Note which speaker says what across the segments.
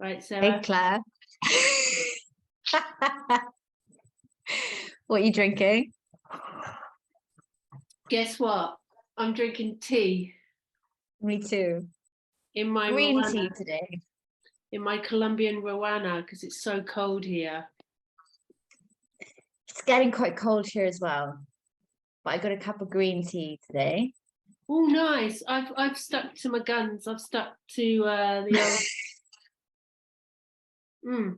Speaker 1: Right,
Speaker 2: Hey,
Speaker 1: Sarah?
Speaker 2: Claire. What are you drinking?
Speaker 1: Guess what? I'm drinking tea
Speaker 2: Me too.
Speaker 1: in my
Speaker 2: Green tea
Speaker 1: Rwana,
Speaker 2: today.
Speaker 1: in my Colombian Rwana, because it's so cold here.
Speaker 2: It's getting quite cold here as well, but I got a cup of green tea today.
Speaker 1: Oh, nice. I've stuck to my guns. I've stuck to the old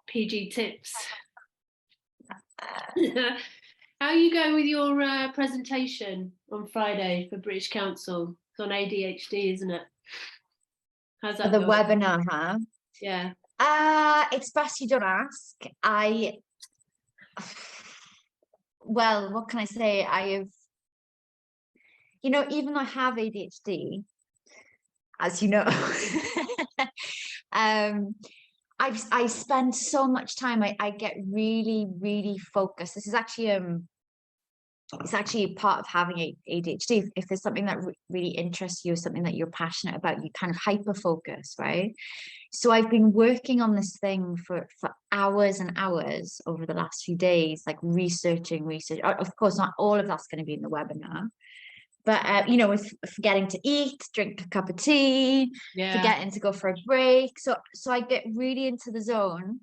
Speaker 1: PG tips. How you go with your presentation on Friday for British Council? It's on ADHD, isn't it? How's
Speaker 2: For
Speaker 1: that
Speaker 2: the
Speaker 1: going?
Speaker 2: webinar, huh?
Speaker 1: Yeah.
Speaker 2: It's best you don't ask. Well, what can I say? Even though I have ADHD, as you know, um, I spend so much time. I get really, really focused. This is actually it's actually part of having ADHD. If there's something that really interests you, or something that you're passionate about, you kind of hyper focus, right? So I've been working on this thing for hours and hours over the last few days, like research. Of course, not all of that's going to be in the webinar, but with forgetting to eat, drink a cup of tea,
Speaker 1: Yeah.
Speaker 2: forgetting to go for a break. So I get really into the zone.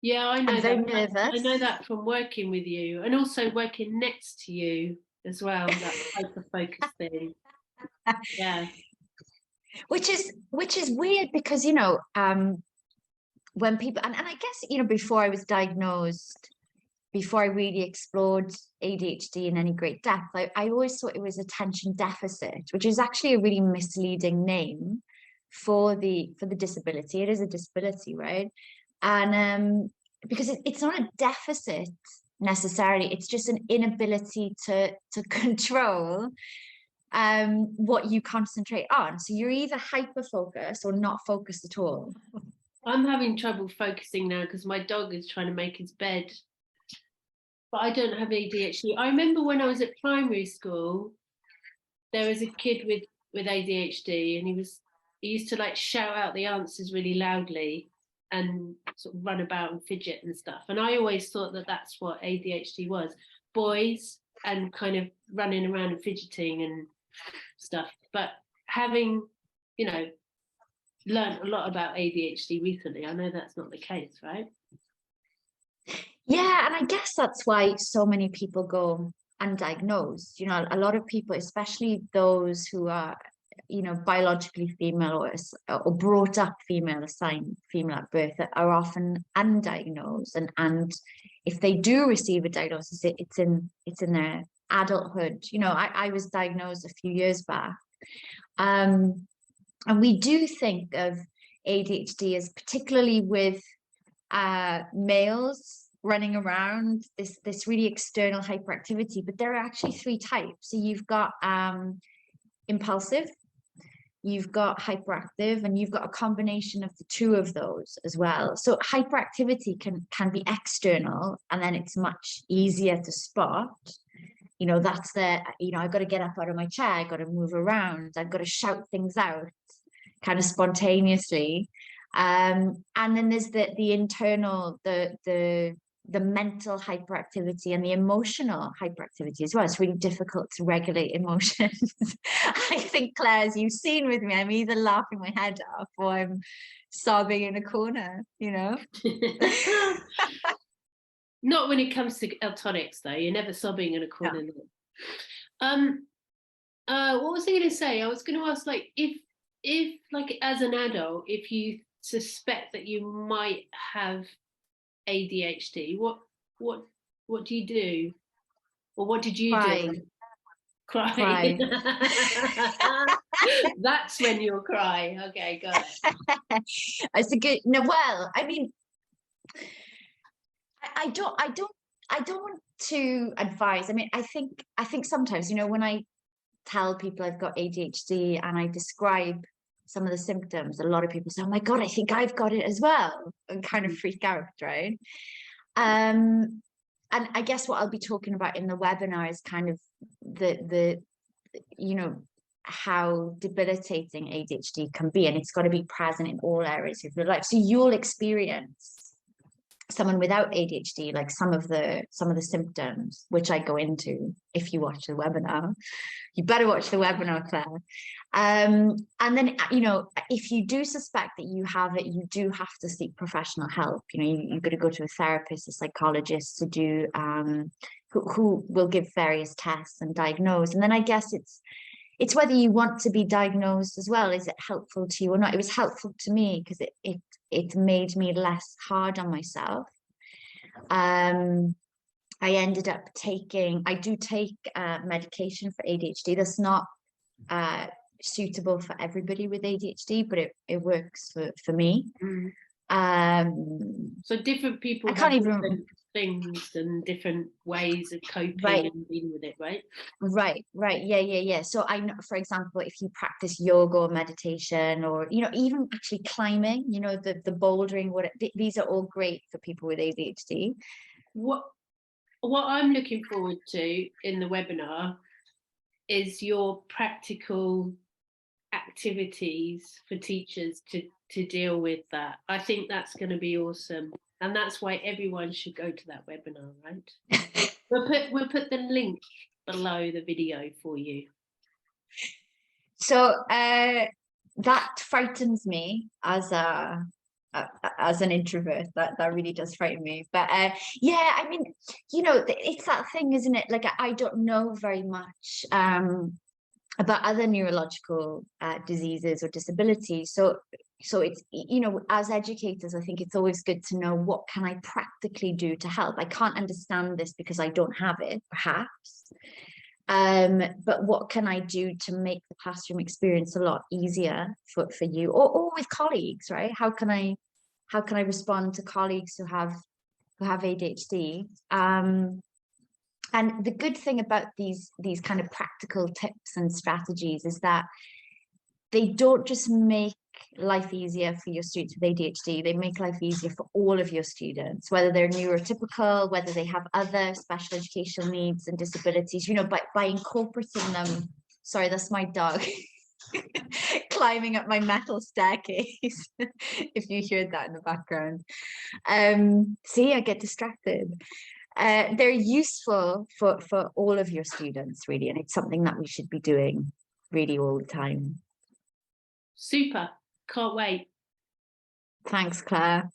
Speaker 1: Yeah, I know
Speaker 2: I'm very
Speaker 1: that.
Speaker 2: nervous.
Speaker 1: I know that from working with you and also working next to you as well, that hyper focus thing. Yeah.
Speaker 2: Which is weird because when people and I guess before I was diagnosed, before I really explored ADHD in any great depth, I always thought it was attention deficit, which is actually a really misleading name for the disability. It is a disability, right? And because it's not a deficit necessarily, it's just an inability to control what you concentrate on. So you're either hyper focused or not focused at all.
Speaker 1: I'm having trouble focusing now because my dog is trying to make his bed. But I don't have ADHD. I remember when I was at primary school, there was a kid with ADHD, and he used to like shout out the answers really loudly and sort of run about and fidget and stuff. And I always thought that that's what ADHD was, boys and kind of running around and fidgeting and stuff. But having, learned a lot about ADHD recently, I know that's not the case, right?
Speaker 2: Yeah, and I guess that's why so many people go undiagnosed. A lot of people, especially those who are, biologically female or brought up female, assigned female at birth, are often undiagnosed. And if they do receive a diagnosis, it's in their adulthood. I was diagnosed a few years back. And we do think of ADHD as particularly with males running around, this really external hyperactivity, but there are actually three types. So you've got impulsive, you've got hyperactive, and you've got a combination of the two of those as well. So hyperactivity can be external, and then it's much easier to spot. That's I've got to get up out of my chair, I've got to move around, I've got to shout things out kind of spontaneously. And then there's the internal, the mental hyperactivity and the emotional hyperactivity as well. It's really difficult to regulate emotions. I think, Claire, as you've seen with me, I'm either laughing my head off or I'm sobbing in a corner,
Speaker 1: Not when it comes to eltonix, though. You're never sobbing in a corner. No. What was I going to say? I was going to ask, like, if like as an adult, if you suspect that you might have ADHD, what do you do, or what did you do? Cry. That's when you'll cry. Okay, got it.
Speaker 2: It's a good. No, well, I mean, I don't want to advise. I mean, I think sometimes, when I tell people I've got ADHD and I describe some of the symptoms, a lot of people say, "Oh my God, I think I've got it as well," and kind of freak out, right? And I guess what I'll be talking about in the webinar is kind of the how debilitating ADHD can be, and it's got to be present in all areas of your life. So you'll experience someone without ADHD, like some of the symptoms, which I go into if you watch the webinar. You better watch the webinar, Claire. And then, if you do suspect that you have it, you do have to seek professional help. You've got to go to a therapist, a psychologist to do, who will give various tests and diagnose. And then I guess it's whether you want to be diagnosed as well. Is it helpful to you or not? It was helpful to me because it made me less hard on myself. I ended up I do take medication for ADHD. That's not suitable for everybody with ADHD, but it works for me.
Speaker 1: So different people
Speaker 2: I can't
Speaker 1: have
Speaker 2: even
Speaker 1: different things and different ways of coping
Speaker 2: Right.
Speaker 1: and dealing with it, right?
Speaker 2: Right. Yeah. So I know, for example, if you practice yoga or meditation, or even actually climbing, the bouldering, these are all great for people with ADHD.
Speaker 1: What I'm looking forward to in the webinar is your practical activities for teachers to deal with that. I think that's going to be awesome, and that's why everyone should go to that webinar, right? we'll put the link below the video for you.
Speaker 2: So that frightens me as an introvert. That really does frighten me. But yeah, I mean, it's that thing, isn't it? Like, I don't know very much about other neurological diseases or disabilities. So it's, as educators, I think it's always good to know, what can I practically do to help? I can't understand this because I don't have it, perhaps. But what can I do to make the classroom experience a lot easier for you, or with colleagues, right? How can I respond to colleagues who have ADHD? And the good thing about these kind of practical tips and strategies is that they don't just make life easier for your students with ADHD, they make life easier for all of your students, whether they're neurotypical, whether they have other special educational needs and disabilities, by incorporating them. Sorry, that's my dog climbing up my metal staircase. If you heard that in the background. See, I get distracted. They're useful for all of your students, really, and it's something that we should be doing really all the time.
Speaker 1: Super. Can't wait.
Speaker 2: Thanks, Claire.